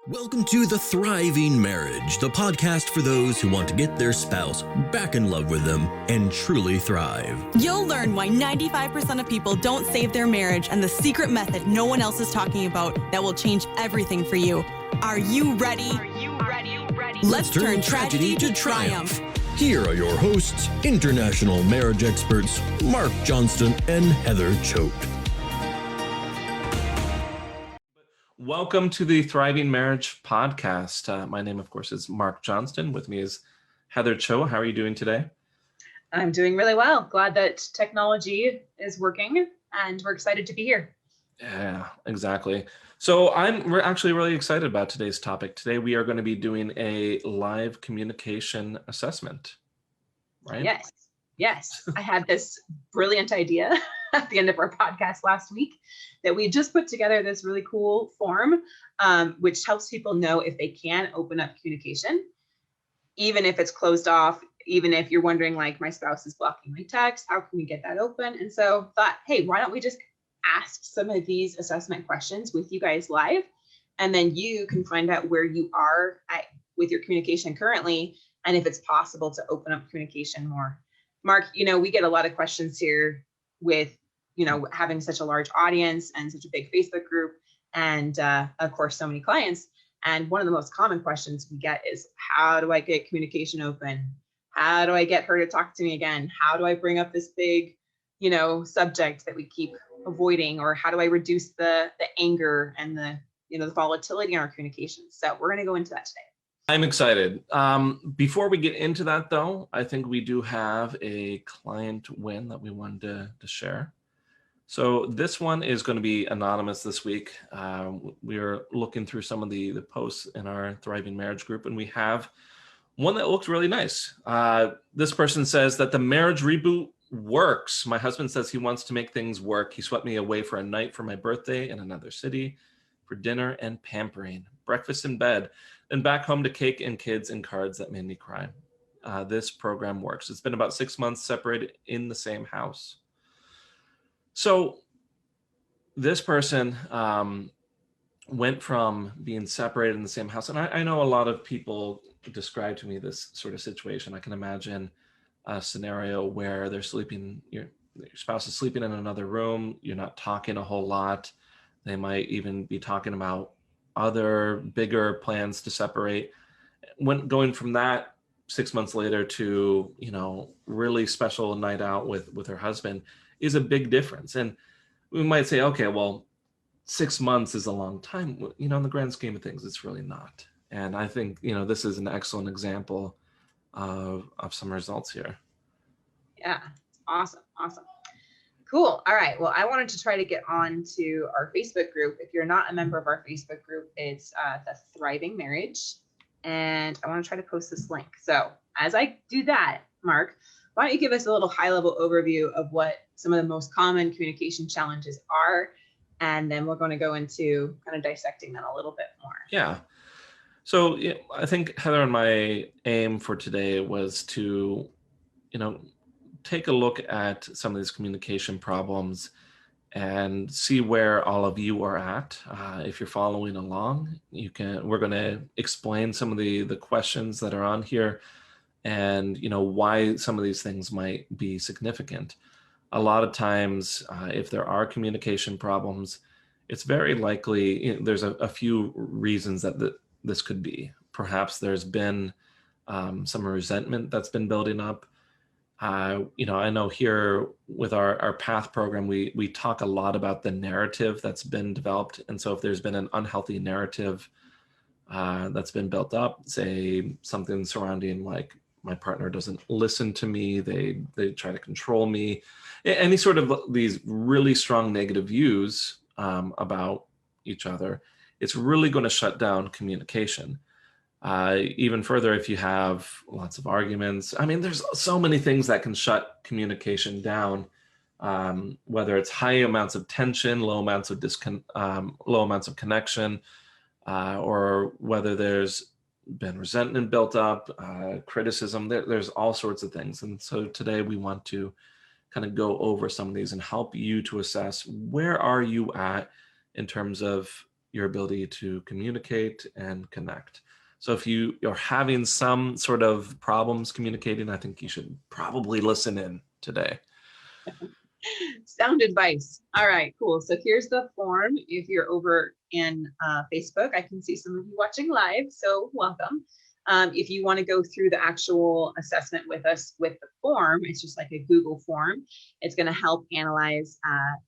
Welcome to The Thriving Marriage, the podcast for those who want to get their spouse back in love with them and truly thrive. You'll learn why 95% of people don't save their marriage and the secret method no one else is talking about that will change everything for you. Are you ready? Let's turn tragedy to triumph. Here are your hosts, international marriage experts, Marc Johnston and Heather Choate. Welcome to the Thriving Marriage podcast. My name, of course, is Marc Johnston. With me is Heather Choate. How are you doing today? I'm doing really well. Glad that technology is working, and we're excited to be here. Yeah, exactly. So we're actually really excited about today's topic. Today, we are going to be doing a live communication assessment, right? Yes. I had this brilliant idea at the end of our podcast last week that we just put together this really cool form, which helps people know if they can open up communication, even if it's closed off, even if you're wondering, like, my spouse is blocking my text, how can we get that open? And so thought, hey, why don't we just ask some of these assessment questions with you guys live, and then you can find out where you are with your communication currently, and if it's possible to open up communication more. Marc, we get a lot of questions here with, having such a large audience and such a big Facebook group, and of course, so many clients. And one of the most common questions we get is, how do I get communication open? How do I get her to talk to me again? How do I bring up this big, subject that we keep avoiding? Or how do I reduce the anger and the volatility in our communication? So we're going to go into that today. I'm excited. Before we get into that, though, I think we do have a client win that we wanted to share. So this one is going to be anonymous this week. We are looking through some of the posts in our Thriving Marriage group, and we have one that looks really nice. This person says that the marriage reboot works. My husband says he wants to make things work. He swept me away for a night for my birthday in another city for dinner and pampering, breakfast in bed, and back home to cake and kids and cards that made me cry. This program works. It's been about 6 months separated in the same house. So this person went from being separated in the same house. And I know a lot of people describe to me this sort of situation. I can imagine a scenario where they're sleeping, your spouse is sleeping in another room. You're not talking a whole lot. They might even be talking about other bigger plans to separate. When going from that 6 months later to, really special night out with her husband is a big difference. And we might say, okay, well, 6 months is a long time. In the grand scheme of things, it's really not. And I think, this is an excellent example of some results here. Yeah, awesome. Cool. All right. Well, I wanted to try to get on to our Facebook group. If you're not a member of our Facebook group, it's the Thriving Marriage. And I want to try to post this link. So as I do that, Marc, why don't you give us a little high-level overview of what some of the most common communication challenges are, and then we're going to go into kind of dissecting them a little bit more. Yeah. So I think, Heather, and my aim for today was to, take a look at some of these communication problems and see where all of you are at. If you're following along, we're going to explain some of the questions that are on here, and why some of these things might be significant. A lot of times, if there are communication problems, it's very likely there's a few reasons that this could be. Perhaps there's been some resentment that's been building up. I know here with our PATH program, we talk a lot about the narrative that's been developed. And so if there's been an unhealthy narrative that's been built up, say something surrounding like, my partner doesn't listen to me, they try to control me, any sort of these really strong negative views about each other, it's really going to shut down communication. Even further, if you have lots of arguments, there's so many things that can shut communication down, whether it's high amounts of tension, low amounts of connection, or whether there's been resentment built up, criticism, there's all sorts of things. And so today we want to kind of go over some of these and help you to assess where are you at in terms of your ability to communicate and connect. So if you're having some sort of problems communicating, I think you should probably listen in today. Sound advice. All right, cool. So here's the form. If you're over in Facebook, I can see some of you watching live, so welcome. If you want to go through the actual assessment with us with the form, it's just like a Google form. It's going to help analyze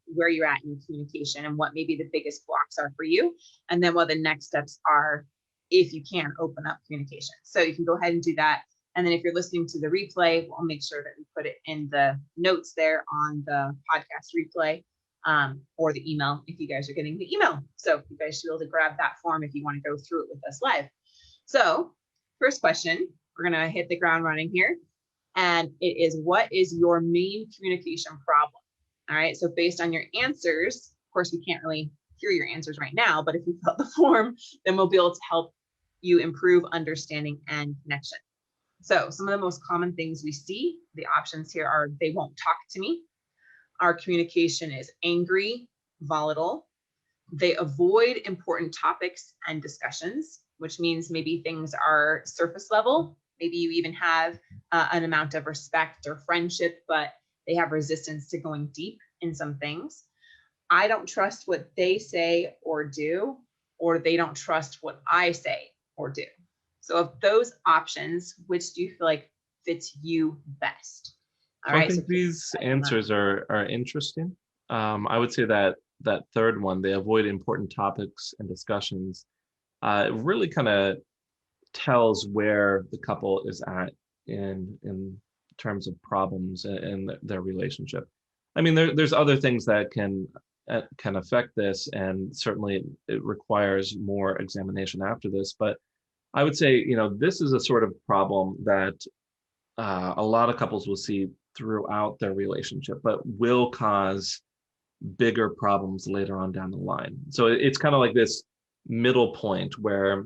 where you're at in your communication and what maybe the biggest blocks are for you. And then what the next steps are if you can open up communication. So you can go ahead and do that. And then if you're listening to the replay, we'll make sure that we put it in the notes there on the podcast replay, or the email if you guys are getting the email. So you guys should be able to grab that form if you want to go through it with us live. So first question, we're going to hit the ground running here. And it is, what is your main communication problem? All right. So based on your answers, of course, we can't really hear your answers right now, but if you fill out the form, then we'll be able to help you improve understanding and connection. So some of the most common things we see, the options here are: they won't talk to me. Our communication is angry, volatile. They avoid important topics and discussions, which means maybe things are surface level. Maybe you even have an amount of respect or friendship, but they have resistance to going deep in some things. I don't trust what they say or do, or they don't trust what I say or do. So of those options, which do you feel like fits you best? All right. I think these answers are interesting. I would say that third one, they avoid important topics and discussions, really kind of tells where the couple is at in terms of problems in their relationship. I mean, there's other things that can affect this, and certainly it requires more examination after this. But I would say, this is a sort of problem that a lot of couples will see throughout their relationship, but will cause bigger problems later on down the line. So it's kind of like this middle point where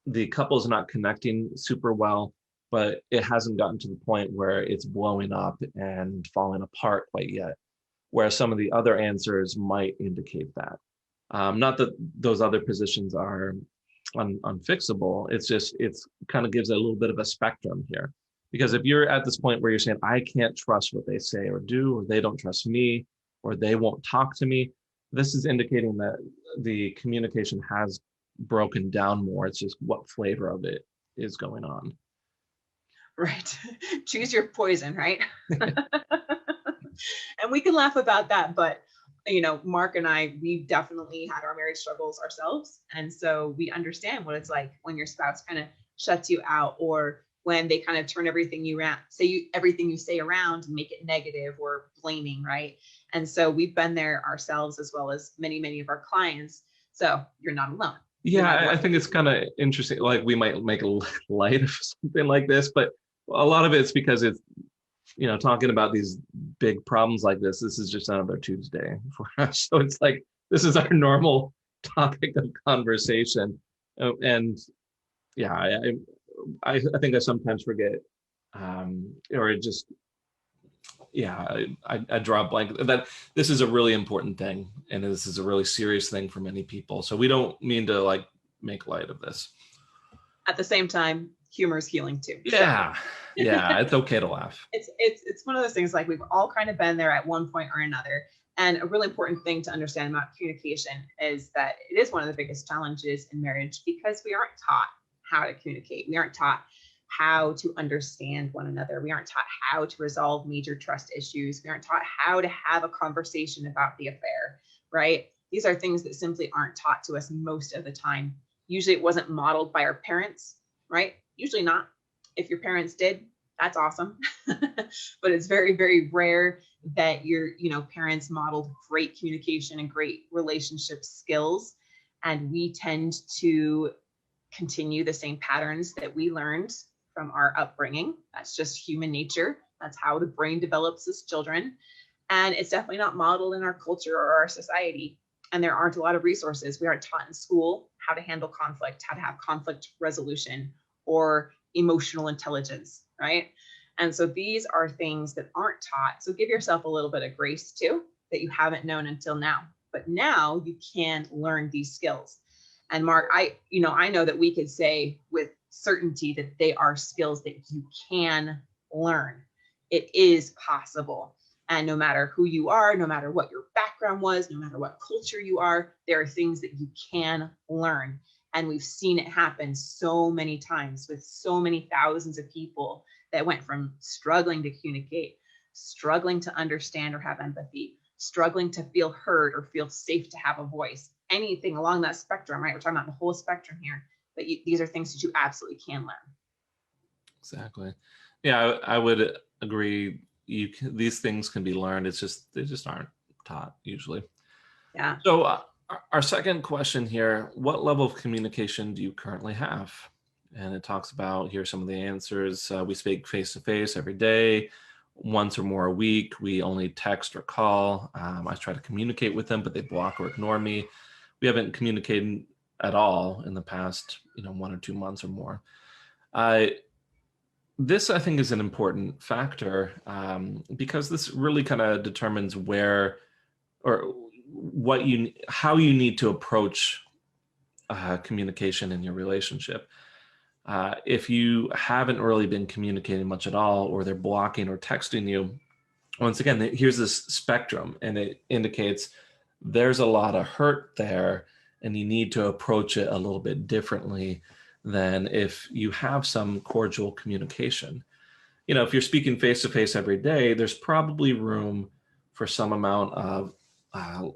the couple's not connecting super well, but it hasn't gotten to the point where it's blowing up and falling apart quite yet, whereas some of the other answers might indicate that. Not that those other positions are unfixable. It's kind of gives a little bit of a spectrum here, because if you're at this point where you're saying, I can't trust what they say or do, or they don't trust me, or they won't talk to me, this is indicating that the communication has broken down more. It's just what flavor of it is going on. Right. Choose your poison, right? And we can laugh about that, but Marc and I, we've definitely had our marriage struggles ourselves. And so we understand what it's like when your spouse kind of shuts you out, or when they kind of turn everything you say around and make it negative or blaming, right? And so we've been there ourselves, as well as many, many of our clients. So you're not alone. Yeah, I think it's kind of interesting. Like, we might make a light of something like this, but a lot of it's because it's, talking about these big problems like this is just another Tuesday for us. So it's like, this is our normal topic of conversation. And yeah, I think I sometimes forget, or it just, I draw a blank that this is a really important thing, and this is a really serious thing for many people. So we don't mean to make light of this. At the same time, humor is healing too. Yeah. So. Yeah, it's okay to laugh. It's one of those things, like, we've all kind of been there at one point or another. And a really important thing to understand about communication is that it is one of the biggest challenges in marriage, because we aren't taught how to communicate. We aren't taught how to understand one another. We aren't taught how to resolve major trust issues. We aren't taught how to have a conversation about the affair, right? These are things that simply aren't taught to us most of the time. Usually it wasn't modeled by our parents, right? Usually not. If your parents did, that's awesome. But it's very, very rare that your, parents modeled great communication and great relationship skills. And we tend to continue the same patterns that we learned from our upbringing. That's just human nature. That's how the brain develops as children. And it's definitely not modeled in our culture or our society. And there aren't a lot of resources. We aren't taught in school how to handle conflict, how to have conflict resolution, or emotional intelligence, right? And so these are things that aren't taught. So give yourself a little bit of grace too, that you haven't known until now. but now you can learn these skills. And Marc, I know that we could say with certainty that they are skills that you can learn. It is possible. And no matter who you are, no matter what your background was, no matter what culture you are, there are things that you can learn. And we've seen it happen so many times with so many thousands of people that went from struggling to communicate, struggling to understand or have empathy, struggling to feel heard or feel safe to have a voice, anything along that spectrum, right? We're talking about the whole spectrum here, but these are things that you absolutely can learn. Exactly. Yeah, I would agree. These things can be learned. It's just, they just aren't taught usually. Yeah. So our second question here, what level of communication do you currently have? And it talks about, here's some of the answers. We speak face-to-face every day, once or more a week. We only text or call. I try to communicate with them, but they block or ignore me. We haven't communicated at all in the past, 1 or 2 months or more. This, I think, is an important factor because this really kind of determines where or how you need to approach communication in your relationship. If you haven't really been communicating much at all, or they're blocking or texting you, once again, here's this spectrum, and it indicates there's a lot of hurt there, and you need to approach it a little bit differently than if you have some cordial communication. If you're speaking face-to-face every day, there's probably room for some amount of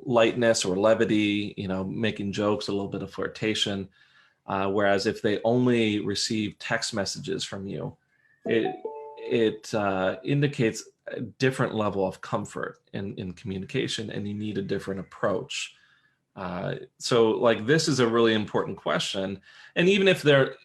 lightness or levity, making jokes, a little bit of flirtation. Whereas if they only receive text messages from you, it indicates a different level of comfort in communication, and you need a different approach. So like, this is a really important question. And even if they're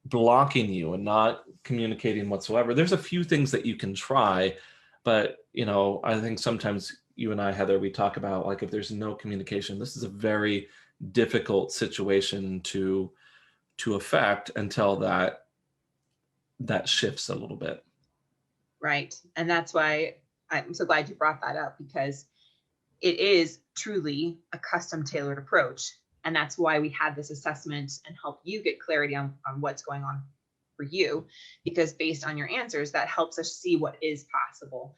blocking you and not communicating whatsoever, there's a few things that you can try. But, I think sometimes you and I, Heather, we talk about, like, if there's no communication, this is a very difficult situation to affect until that shifts a little bit. Right. And that's why I'm so glad you brought that up, because it is truly a custom tailored approach. And that's why we had this assessment and help you get clarity on what's going on for you, because based on your answers, that helps us see what is possible.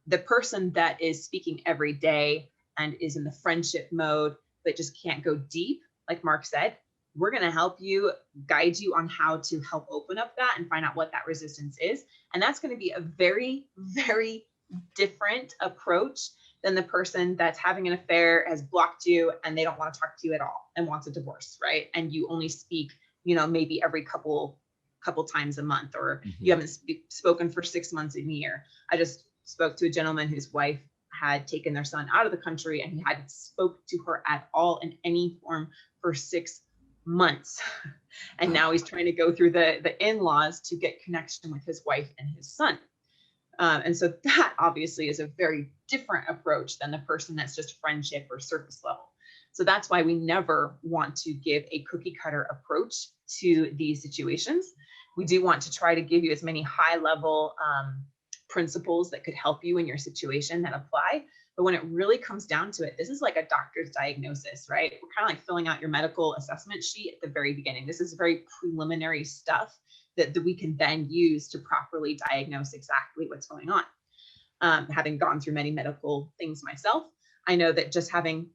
The person that is speaking every day and is in the friendship mode, but just can't go deep, like Marc said, we're going to help you, guide you on how to help open up that and find out what that resistance is. And that's going to be a very, very different approach than the person that's having an affair, has blocked you, and they don't want to talk to you at all and wants a divorce, right? And you only speak, maybe every couple times a month, or you haven't spoken for 6 months in a year. I just spoke to a gentleman whose wife had taken their son out of the country, and he hadn't spoke to her at all in any form for 6 months. And now he's trying to go through the in-laws to get connection with his wife and his son. And so that obviously is a very different approach than the person that's just friendship or surface level. So that's why we never want to give a cookie cutter approach to these situations. We do want to try to give you as many high level principles that could help you in your situation that apply. But when it really comes down to it, this is like a doctor's diagnosis, right? We're kind of like filling out your medical assessment sheet at the very beginning. This is very preliminary stuff that we can then use to properly diagnose exactly what's going on. Having gone through many medical things myself, I know that just having,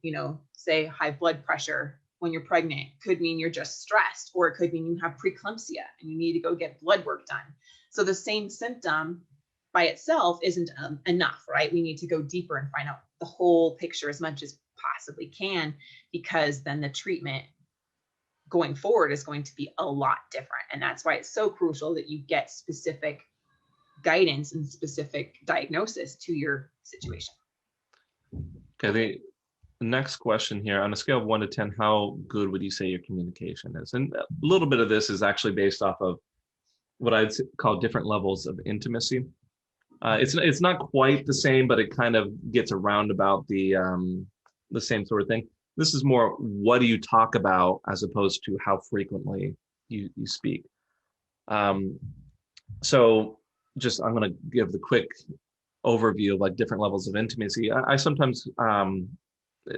say high blood pressure when you're pregnant could mean you're just stressed, or it could mean you have preeclampsia and you need to go get blood work done. So the same symptom by itself isn't enough, right? We need to go deeper and find out the whole picture as much as possibly can, because then the treatment going forward is going to be a lot different. And that's why it's so crucial that you get specific guidance and specific diagnosis to your situation. Okay, the next question here, on a scale of 1 to 10, how good would you say your communication is? And a little bit of this is actually based off of what I'd call different levels of intimacy. It's not quite the same, but it kind of gets around about the same sort of thing. This is more, what do you talk about, as opposed to how frequently you speak. So just, I'm going to give the quick overview of like different levels of intimacy. I sometimes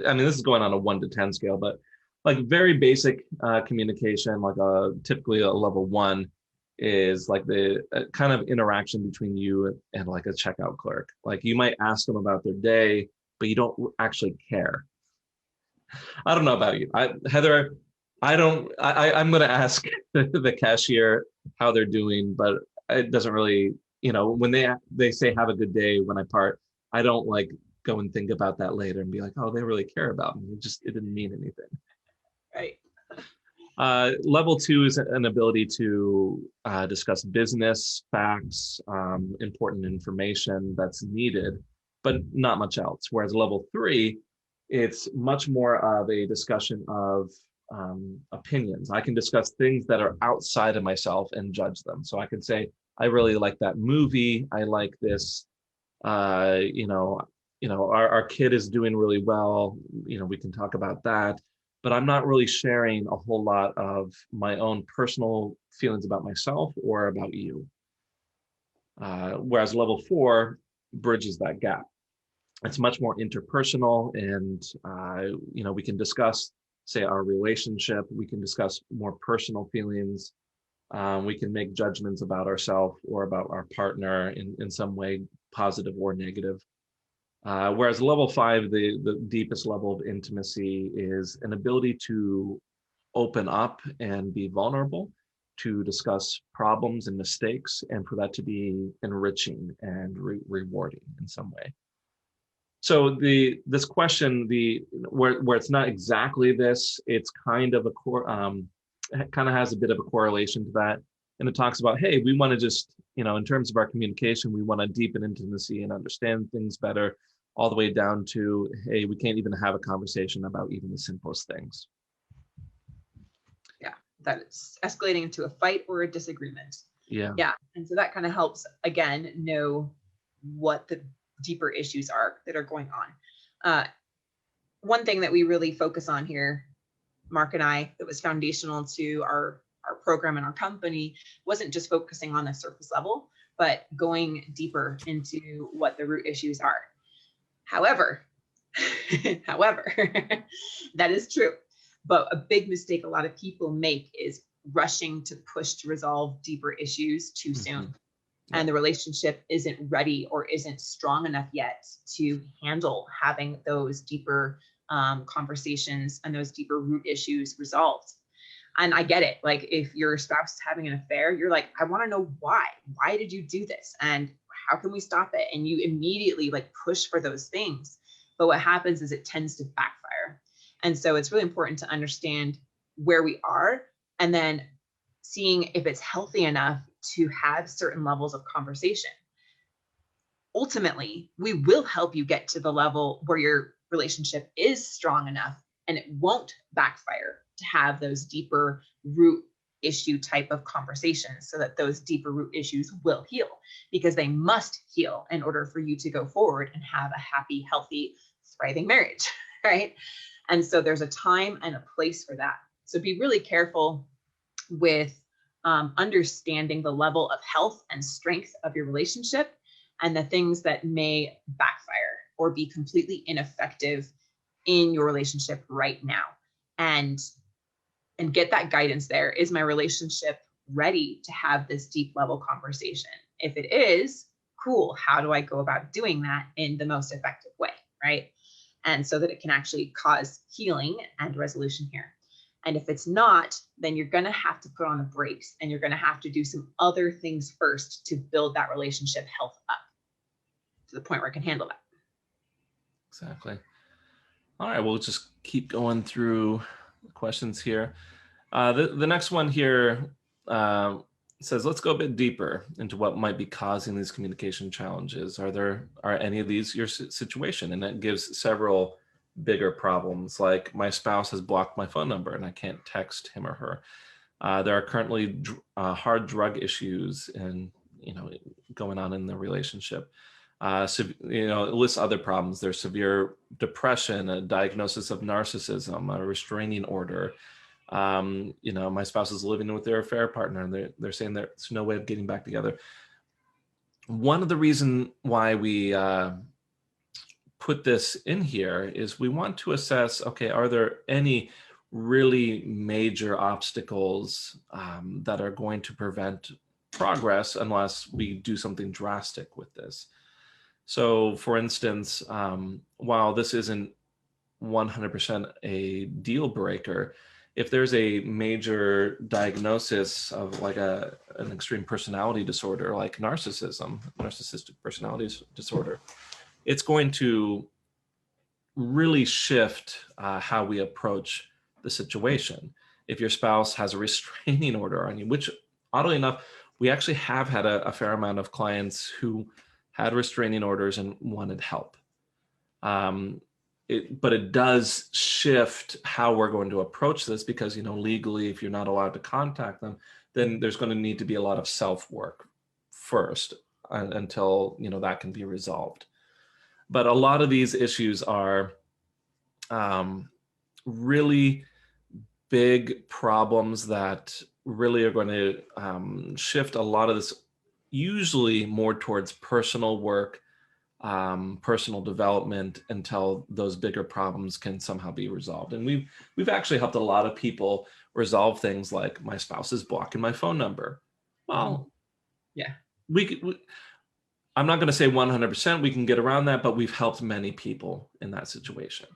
I mean, this is going on a 1 to 10 scale, but like very basic communication, like typically a level 1 is like the kind of interaction between you and like a checkout clerk. Like you might ask them about their day, but you don't actually care. I don't know about you, Heather. I'm going to ask the cashier how they're doing, but it doesn't really, when they say have a good day when I part, I don't like go and think about that later and be like, oh, they really care about me. It didn't mean anything. Right. Level 2 is an ability to discuss business, facts, important information that's needed, but not much else. Whereas level 3, it's much more of a discussion of opinions. I can discuss things that are outside of myself and judge them. So I can say, I really like that movie. I like this, our kid is doing really well. We can talk about that. But I'm not really sharing a whole lot of my own personal feelings about myself or about you. Whereas level 4 bridges that gap. It's much more interpersonal, and we can discuss, say, our relationship. We can discuss more personal feelings. We can make judgments about ourselves or about our partner in some way, positive or negative. Whereas level 5, the deepest level of intimacy, is an ability to open up and be vulnerable, to discuss problems and mistakes, and for that to be enriching and rewarding in some way. So this question, where it's not exactly this, it's kind of kind of has a bit of a correlation to that, and it talks about, hey, we want to just, in terms of our communication, we want to deepen intimacy and understand things better, all the way down to, hey, we can't even have a conversation about even the simplest things. Yeah, that is escalating into a fight or a disagreement. Yeah. And so that kind of helps, again, know what the deeper issues are that are going on. One thing that we really focus on here, Marc and I, that was foundational to our program and our company, wasn't just focusing on the surface level, but going deeper into what the root issues are. However, that is true. But a big mistake a lot of people make is rushing to push to resolve deeper issues too soon. And the relationship isn't ready or isn't strong enough yet to handle having those deeper conversations and those deeper root issues resolved. And I get it. Like if your spouse is having an affair, you're like, I want to know why. Why did you do this? And how can we stop it? And you immediately like push for those things. But what happens is it tends to backfire. And so it's really important to understand where we are and then seeing if it's healthy enough to have certain levels of conversation. Ultimately, we will help you get to the level where your relationship is strong enough and it won't backfire to have those deeper root issue type of conversations, so that those deeper root issues will heal, because they must heal in order for you to go forward and have a happy, healthy, thriving marriage, right? And so there's a time and a place for that. So be really careful with understanding the level of health and strength of your relationship and the things that may backfire or be completely ineffective in your relationship right now. And get that guidance there. Is my relationship ready to have this deep level conversation? If it is, cool. How do I go about doing that in the most effective way, right? And so that it can actually cause healing and resolution here. And if it's not, then you're going to have to put on the brakes and you're going to have to do some other things first to build that relationship health up to the point where it can handle that. Exactly. All right, we'll just keep going through questions here. The next one here says, let's go a bit deeper into what might be causing these communication challenges. Are any of these your situation? And it gives several bigger problems, like my spouse has blocked my phone number and I can't text him or her. There are currently hard drug issues and going on in the relationship. So, it lists other problems. There's severe depression, a diagnosis of narcissism, a restraining order. My spouse is living with their affair partner and they're saying there's no way of getting back together. One of the reasons why we put this in here is we want to assess, okay, are there any really major obstacles that are going to prevent progress unless we do something drastic with this? So for instance, while this isn't 100% a deal breaker, if there's a major diagnosis of like an extreme personality disorder, like narcissistic personality disorder, it's going to really shift how we approach the situation. If your spouse has a restraining order on you, which oddly enough, we actually have had a fair amount of clients who had restraining orders and wanted help. But it does shift how we're going to approach this because, legally, if you're not allowed to contact them, then there's going to need to be a lot of self-work first until, that can be resolved. But a lot of these issues are really big problems that really are going to shift a lot of this, usually more towards personal work, personal development, until those bigger problems can somehow be resolved. And we've actually helped a lot of people resolve things like, my spouse is blocking my phone number. Well, yeah, I'm not going to say 100% we can get around that, but we've helped many people in that situation.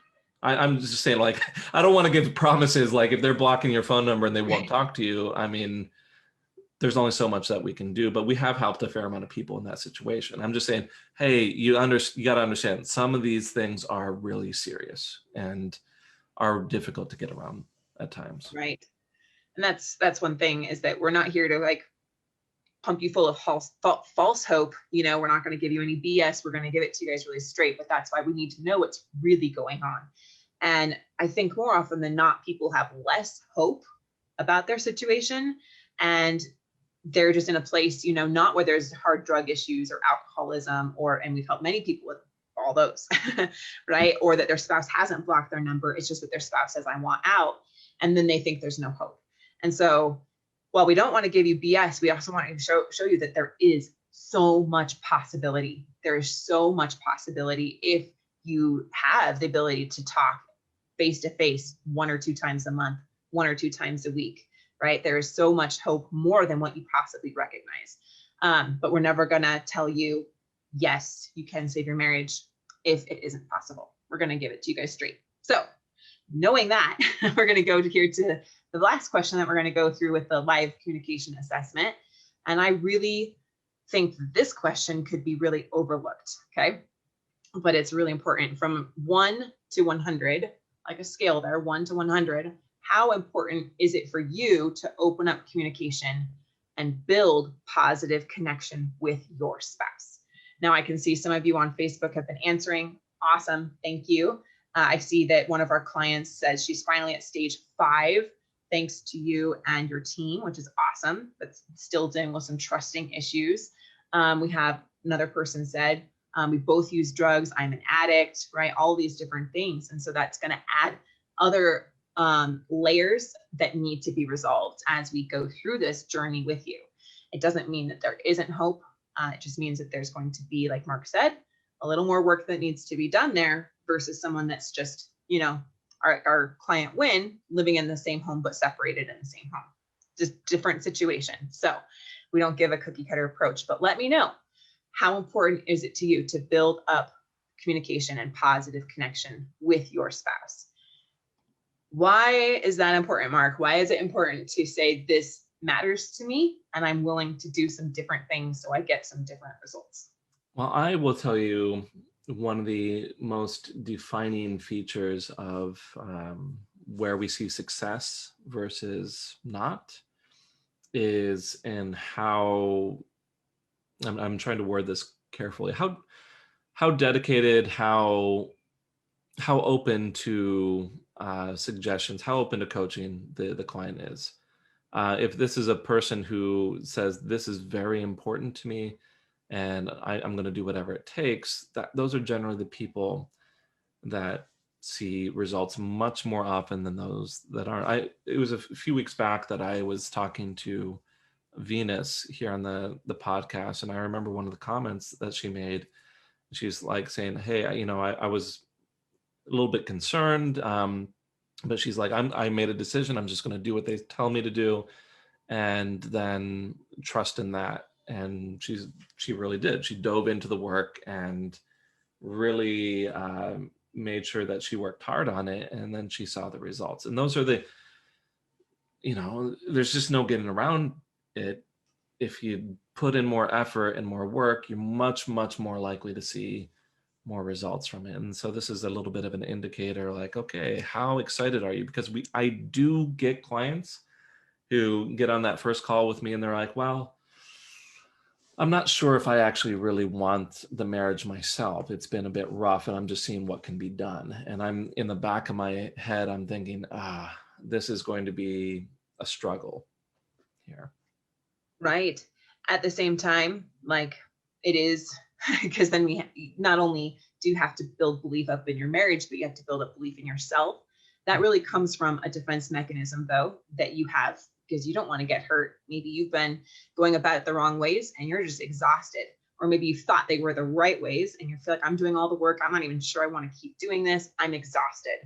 I'm just saying, like, I don't want to give promises, like if they're blocking your phone number and they won't talk to you, I mean, there's only so much that we can do, but we have helped a fair amount of people in that situation. I'm just saying, hey, you got to understand, some of these things are really serious and are difficult to get around at times. Right. And that's one thing, is that we're not here to like pump you full of false hope. We're not going to give you any BS. We're going to give it to you guys really straight, but that's why we need to know what's really going on. And I think more often than not, people have less hope about their situation, and they're just in a place, not where there's hard drug issues or alcoholism, and we've helped many people with all those, right? Or that their spouse hasn't blocked their number. It's just that their spouse says, I want out. And then they think there's no hope. And so while we don't want to give you BS, we also want to show you that there is so much possibility. There is so much possibility if you have the ability to talk face to face 1 or 2 times a month, 1 or 2 times a week, right? There is so much hope, more than what you possibly recognize. But we're never going to tell you, yes, you can save your marriage if it isn't possible. We're going to give it to you guys straight. So knowing that, we're going to go here to the last question that we're going to go through with the live communication assessment. And I really think this question could be really overlooked, okay? But it's really important. From 1 to 100, like a scale there, 1 to 100, how important is it for you to open up communication and build positive connection with your spouse? Now, I can see some of you on Facebook have been answering. Awesome. Thank you. I see that one of our clients says she's finally at stage 5, thanks to you and your team, which is awesome, but still dealing with some trusting issues. We have another person said, we both use drugs. I'm an addict, right? All these different things. And so that's going to add other layers that need to be resolved as we go through this journey with you. It doesn't mean that there isn't hope. It just means that there's going to be, like Marc said, a little more work that needs to be done there versus someone that's just, our client Wynn, living in the same home but separated in the same home. Just different situation. So we don't give a cookie cutter approach, but let me know, how important is it to you to build up communication and positive connection with your spouse? Why is that important, Marc? Why is it important to say, this matters to me and I'm willing to do some different things so I get some different results? Well, I will tell you, one of the most defining features of where we see success versus not is in how, I'm trying to word this carefully, how dedicated, how open to suggestions, how open to coaching the client is. If this is a person who says, this is very important to me, and I'm going to do whatever it takes, those are generally the people that see results much more often than those that aren't. It was a few weeks back that I was talking to Venus here on the podcast, and I remember one of the comments that she made She's like saying, hey, I was a little bit concerned, but she's like, I made a decision. I'm just going to do what they tell me to do, and then trust in that. And she really did. She dove into the work and really made sure that she worked hard on it, and then she saw the results. And those are there's just no getting around it. If you put in more effort and more work, you're much, much more likely to see more results from it. And so this is a little bit of an indicator, like, okay, how excited are you? Because I do get clients who get on that first call with me and they're like, well, I'm not sure if I actually really want the marriage myself. It's been a bit rough and I'm just seeing what can be done. And I'm in the back of my head, I'm thinking, this is going to be a struggle here. Right. At the same time, like it is, because then we not only do you have to build belief up in your marriage, but you have to build up belief in yourself. That really comes from a defense mechanism, though, that you have, because you don't want to get hurt. Maybe you've been going about it the wrong ways and you're just exhausted. Or maybe you thought they were the right ways and you feel like, I'm doing all the work. I'm not even sure I want to keep doing this. I'm exhausted.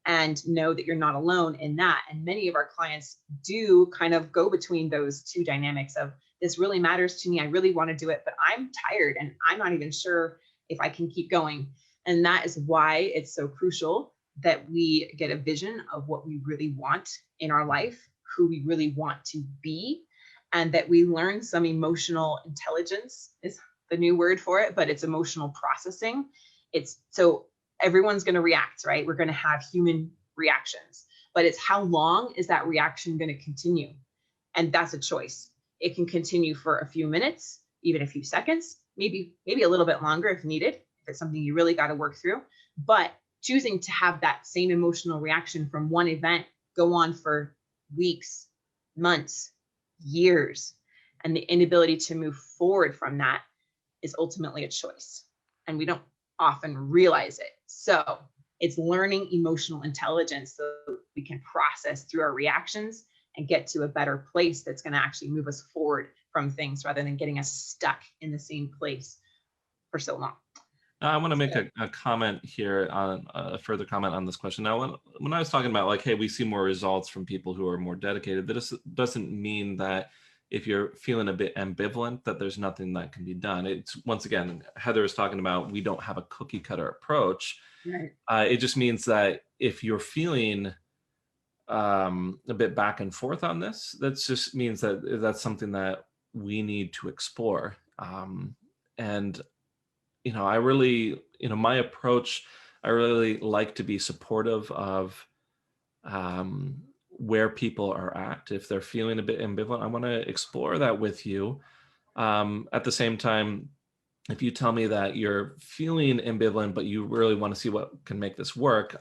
And know that you're not alone in that. And many of our clients do kind of go between those two dynamics of, this really matters to me. I really want to do it, but I'm tired and I'm not even sure if I can keep going. And that is why it's so crucial that we get a vision of what we really want in our life, who we really want to be, and that we learn some emotional intelligence is the new word for it, but it's emotional processing. It's so everyone's going to react, right? We're going to have human reactions, but it's how long is that reaction going to continue? And that's a choice. It can continue for a few minutes, even a few seconds, maybe a little bit longer if needed, if it's something you really got to work through. But choosing to have that same emotional reaction from one event go on for weeks, months, years, and the inability to move forward from that is ultimately a choice. And we don't often realize it. So it's learning emotional intelligence so we can process through our reactions and get to a better place that's going to actually move us forward from things rather than getting us stuck in the same place for so long. I want to make a comment here on a further comment on this question. Now, when I was talking about like, hey, we see more results from people who are more dedicated, this doesn't mean that if you're feeling a bit ambivalent, that there's nothing that can be done. It's, once again, Heather is talking about, we don't have a cookie cutter approach. Right. It just means that if you're feeling a bit back and forth on this, that just means that that's something that we need to explore. And I really, my approach, I really like to be supportive of where people are at. If they're feeling a bit ambivalent, I want to explore that with you. At the same time, if you tell me that you're feeling ambivalent, but you really want to see what can make this work,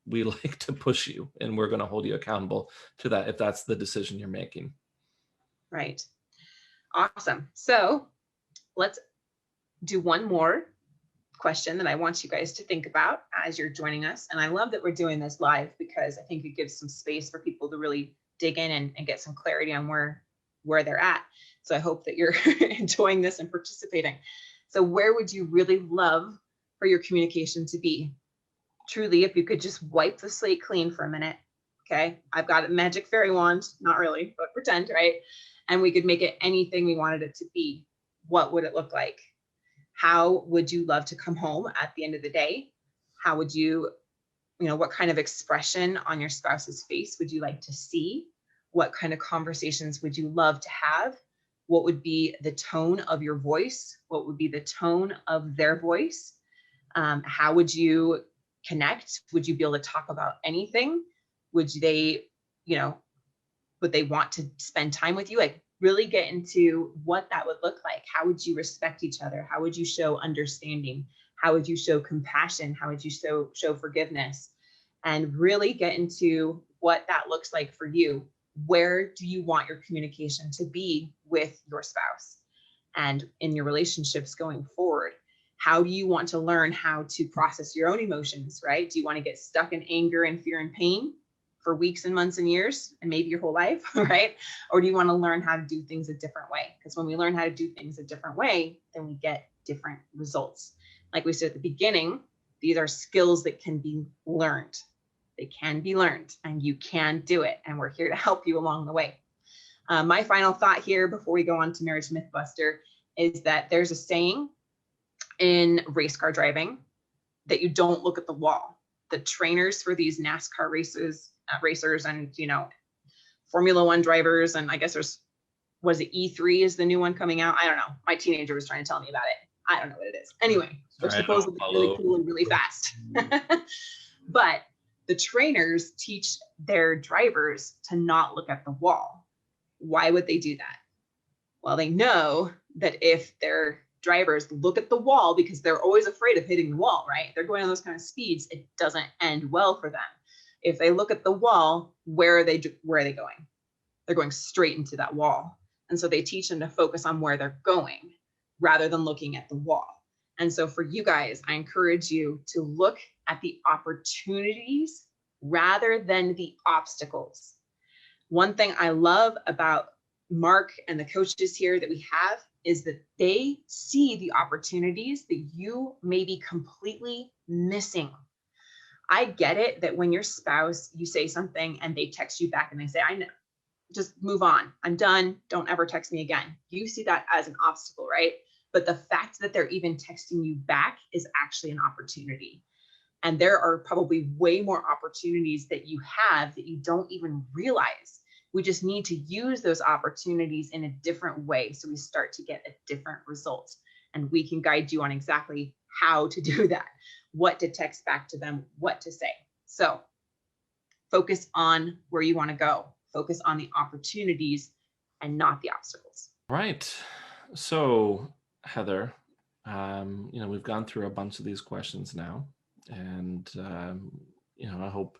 we like to push you and we're going to hold you accountable to that if that's the decision you're making. Right. Awesome. So let's do one more question that I want you guys to think about as you're joining us. And I love that we're doing this live because I think it gives some space for people to really dig in and get some clarity on where they're at. So I hope that you're enjoying this and participating. So where would you really love for your communication to be? Truly, if you could just wipe the slate clean for a minute. Okay. I've got a magic fairy wand, not really, but pretend, right? And we could make it anything we wanted it to be. What would it look like? How would you love to come home at the end of the day? How would you, what kind of expression on your spouse's face would you like to see? What kind of conversations would you love to have? What would be the tone of your voice? What would be the tone of their voice? How would you connect? Would you be able to talk about anything? Would they, would they want to spend time with you? Like really get into what that would look like. How would you respect each other? How would you show understanding? How would you show compassion? How would you show forgiveness? And really get into what that looks like for you. Where do you want your communication to be with your spouse and in your relationships going forward? How do you want to learn how to process your own emotions, right? Do you want to get stuck in anger and fear and pain for weeks and months and years and maybe your whole life, right? Or do you want to learn how to do things a different way? Because when we learn how to do things a different way, then we get different results. Like we said at the beginning, these are skills that can be learned. They can be learned and you can do it. And we're here to help you along the way. My final thought here before we go on to Marriage Mythbuster is that there's a saying in race car driving that you don't look at the wall. The trainers for these NASCAR racers and, Formula One drivers, and I guess was it E3 is the new one coming out? I don't know. My teenager was trying to tell me about it. I don't know what it is. Anyway, they're supposed to be really cool and really fast. But the trainers teach their drivers to not look at the wall. Why would they do that? Well, they know that if their drivers look at the wall, because they're always afraid of hitting the wall, right? They're going on those kind of speeds, it doesn't end well for them. If they look at the wall, where are they going? They're going straight into that wall. And so they teach them to focus on where they're going rather than looking at the wall. And so for you guys, I encourage you to look at the opportunities rather than the obstacles. One thing I love about Marc and the coaches here that we have is that they see the opportunities that you may be completely missing. I get it that when your spouse, you say something and they text you back and they say, I know, just move on. I'm done. Don't ever text me again. You see that as an obstacle, right? But the fact that they're even texting you back is actually an opportunity. And there are probably way more opportunities that you have that you don't even realize. We just need to use those opportunities in a different way so we start to get a different result. And we can guide you on exactly how to do that, what to text back to them, what to say. So focus on where you want to go. Focus on the opportunities and not the obstacles. Right. So, Heather, we've gone through a bunch of these questions now, and I hope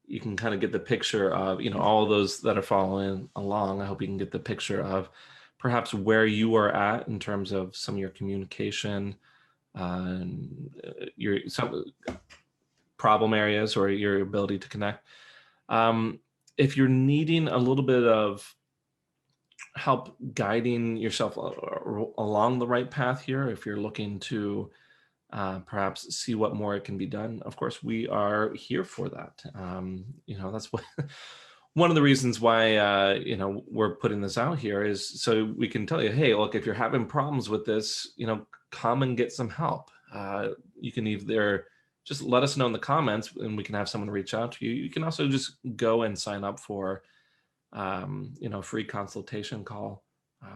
you can kind of get the picture of, all those that are following along. I hope you can get the picture of perhaps where you are at in terms of some of your communication, some problem areas, or your ability to connect. If you're needing a little bit of help guiding yourself along the right path here, if you're looking to perhaps see what more can be done, of course, we are here for that. That's what one of the reasons why, we're putting this out here is so we can tell you, hey, look, if you're having problems with this, come and get some help. You can either just let us know in the comments and we can have someone reach out to you. You can also just go and sign up for, free consultation call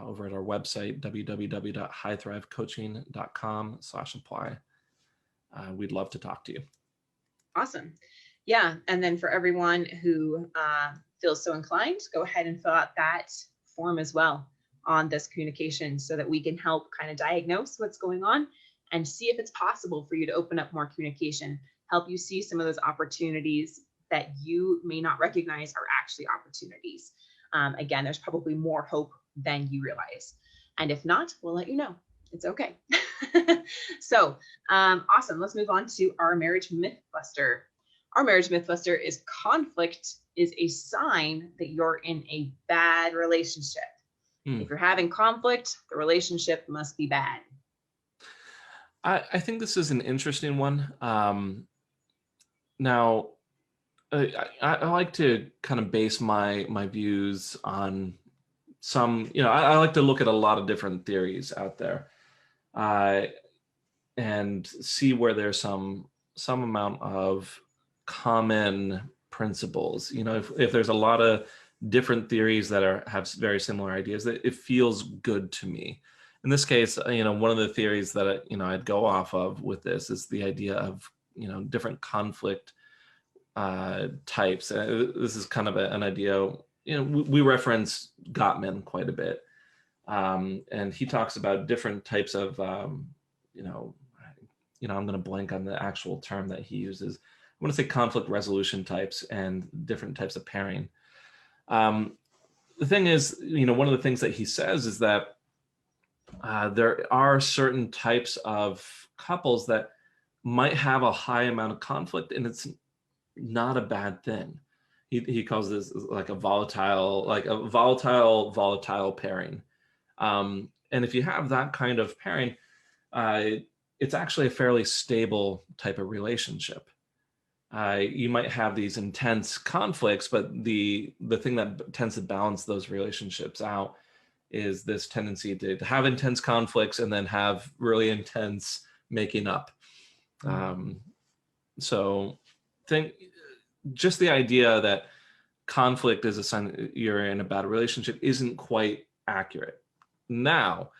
over at our website, www.highthrivecoaching.com/apply. We'd love to talk to you. Awesome. Yeah. And then for everyone who feels so inclined, go ahead and fill out that form as well on this communication so that we can help kind of diagnose what's going on and see if it's possible for you to open up more communication, help you see some of those opportunities that you may not recognize are actually opportunities. Again, there's probably more hope than you realize. And if not, we'll let you know. It's okay. So awesome. Let's move on to our Marriage Mythbuster. Our Marriage Mythbuster is conflict is a sign that you're in a bad relationship. If you're having conflict, the relationship must be bad. I think this is an interesting one. Now, I like to kind of base my views on some, I like to look at a lot of different theories out there and see where there's some amount of common principles. If there's a lot of different theories that have very similar ideas, that it feels good to me. In this case, one of the theories that I'd go off of with this is the idea of different conflict types. This is kind of an idea. We reference Gottman quite a bit, and he talks about different types of. I'm going to blank on the actual term that he uses. I want to say conflict resolution types and different types of pairing. The thing is, one of the things that he says is that there are certain types of couples that might have a high amount of conflict, and it's not a bad thing. He calls this like a volatile pairing. And if you have that kind of pairing, it's actually a fairly stable type of relationship. You might have these intense conflicts, but the thing that tends to balance those relationships out is this tendency to have intense conflicts and then have really intense making up. So think just the idea that conflict is a sign that you're in a bad relationship isn't quite accurate. Now,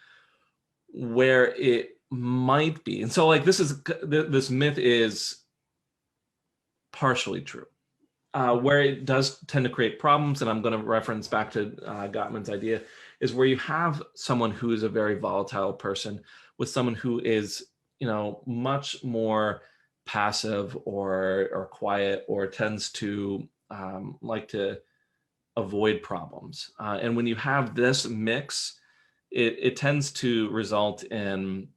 where it might be, and so like this myth is partially true. Where it does tend to create problems, and I'm going to reference back to Gottman's idea, is where you have someone who is a very volatile person with someone who is, much more passive or quiet, or tends to like to avoid problems. And when you have this mix, it tends to result in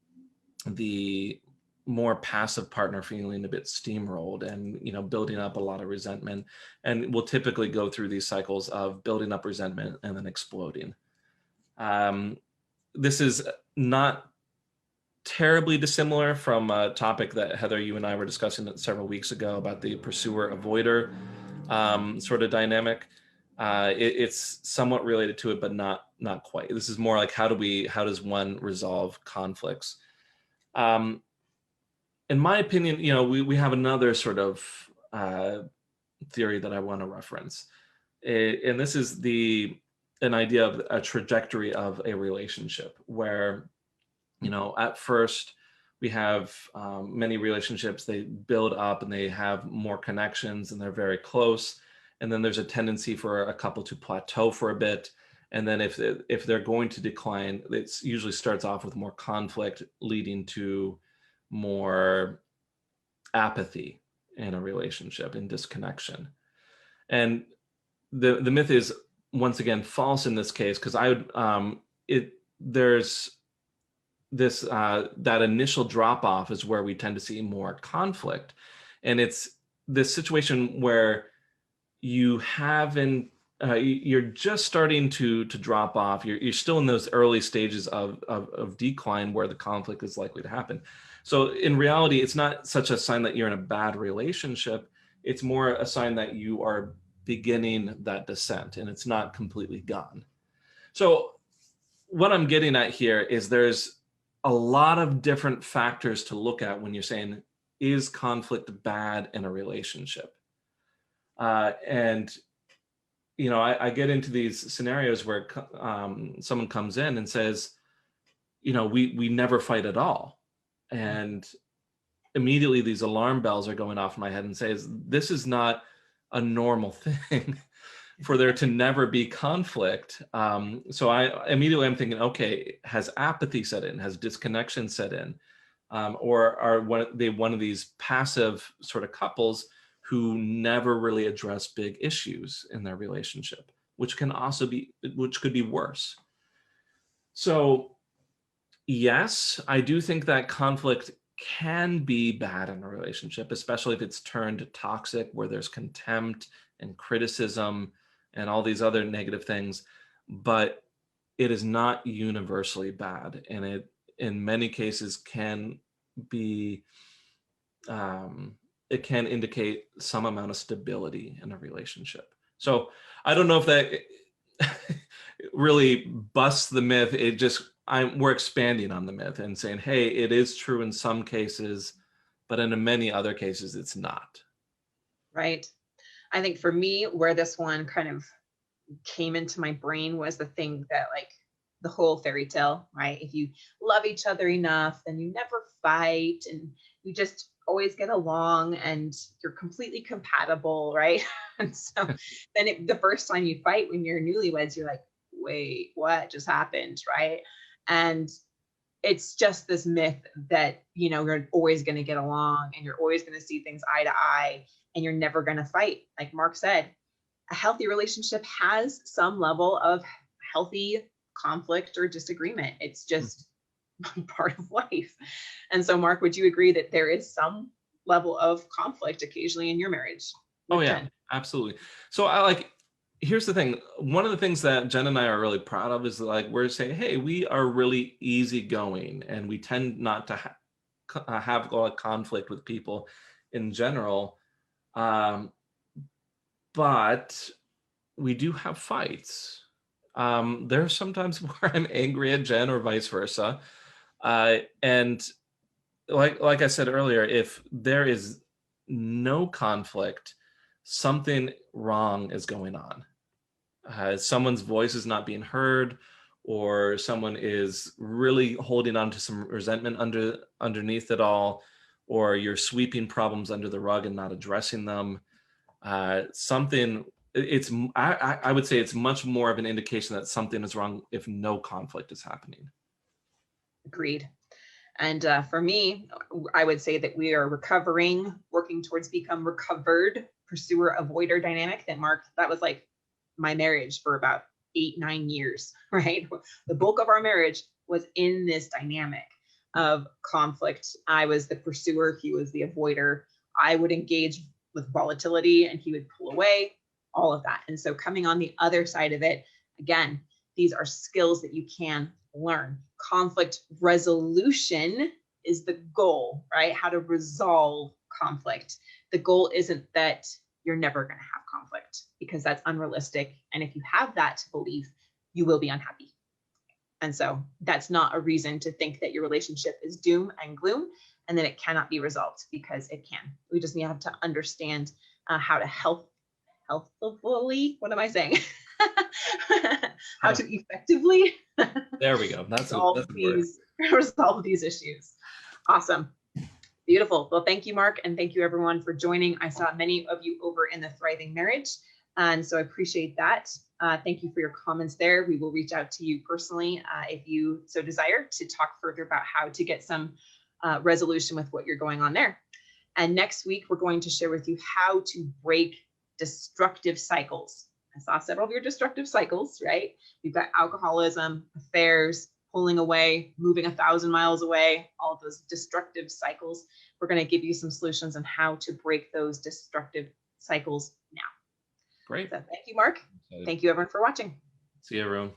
the more passive partner feeling a bit steamrolled and building up a lot of resentment, and will typically go through these cycles of building up resentment and then exploding. This is not terribly dissimilar from a topic that Heather, you and I were discussing several weeks ago about the pursuer avoider sort of dynamic. It's somewhat related to it, but not quite. This is more like how does one resolve conflicts? In my opinion, we have another sort of theory that I want to reference, and this is an idea of a trajectory of a relationship where, at first we have many relationships, they build up and they have more connections and they're very close, and then there's a tendency for a couple to plateau for a bit, and then if they're going to decline, it usually starts off with more conflict leading to more apathy in a relationship and disconnection. And the myth is once again false in this case, because there's this that initial drop off is where we tend to see more conflict, and it's this situation where you're just starting to drop off. You're still in those early stages of decline where the conflict is likely to happen. So in reality, it's not such a sign that you're in a bad relationship. It's more a sign that you are beginning that descent and it's not completely gone. So what I'm getting at here is there's a lot of different factors to look at when you're saying, is conflict bad in a relationship? And I get into these scenarios where someone comes in and says, we never fight at all. And immediately these alarm bells are going off in my head and says, this is not a normal thing for there to never be conflict. So I'm thinking, okay, has apathy set in? Has disconnection set in? Or are one of these passive sort of couples who never really address big issues in their relationship, which could be worse. So yes, I do think that conflict can be bad in a relationship, especially if it's turned toxic, where there's contempt and criticism and all these other negative things, but it is not universally bad. And it, in many cases, can be, it can indicate some amount of stability in a relationship. So I don't know if that really busts the myth. It just, we're expanding on the myth and saying, hey, it is true in some cases, but in many other cases, it's not. Right. I think for me, where this one kind of came into my brain was the thing that, like, the whole fairy tale, right? If you love each other enough, then you never fight and you just always get along and you're completely compatible, right? And so then the first time you fight when you're newlyweds, you're like, wait, what just happened, right? And it's just this myth that, you're always going to get along and you're always going to see things eye to eye and you're never going to fight. Like Marc said, a healthy relationship has some level of healthy conflict or disagreement. It's just part of life. And so, Marc, would you agree that there is some level of conflict occasionally in your marriage? Oh yeah, absolutely. So here's the thing. One of the things that Jen and I are really proud of is like, we're saying, hey, we are really easygoing, and we tend not to have a lot of conflict with people in general. But we do have fights. There's sometimes where I'm angry at Jen or vice versa. And like I said earlier, if there is no conflict, something wrong is going on. Someone's voice is not being heard, or someone is really holding on to some resentment underneath it all, or you're sweeping problems under the rug and not addressing them. I would say it's much more of an indication that something is wrong if no conflict is happening. Agreed. And for me, I would say that we are working towards become recovered pursuer avoider dynamic. That was like my marriage for about 8-9 years, right? The bulk of our marriage was in this dynamic of conflict. I was the pursuer, he was the avoider. I would engage with volatility and he would pull away, all of that. And so coming on the other side of it, again, these are skills that you can learn. Conflict resolution is the goal, right? How to resolve conflict. The goal isn't that you're never going to have conflict, because that's unrealistic. And if you have that belief, you will be unhappy. And so that's not a reason to think that your relationship is doom and gloom and that it cannot be resolved, because it can. We just need to understand how to healthfully, what am I saying? How to effectively there we go. resolve these issues. Awesome. Beautiful. Well, thank you, Marc, and thank you everyone for joining. I saw many of you over in the Thriving Marriage, and so I appreciate that. Thank you for your comments there. We will reach out to you personally if you so desire to talk further about how to get some resolution with what you're going on there. And next week, we're going to share with you how to break destructive cycles. I saw several of your destructive cycles, right? We've got alcoholism, affairs, pulling away, moving 1,000 miles away, all of those destructive cycles. We're going to give you some solutions on how to break those destructive cycles now. Great. So thank you, Marc. Thank you, everyone, for watching. See you, everyone.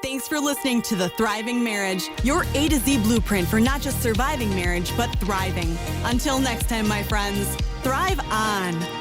Thanks for listening to The Thriving Marriage, your A to Z blueprint for not just surviving marriage, but thriving. Until next time, my friends, thrive on.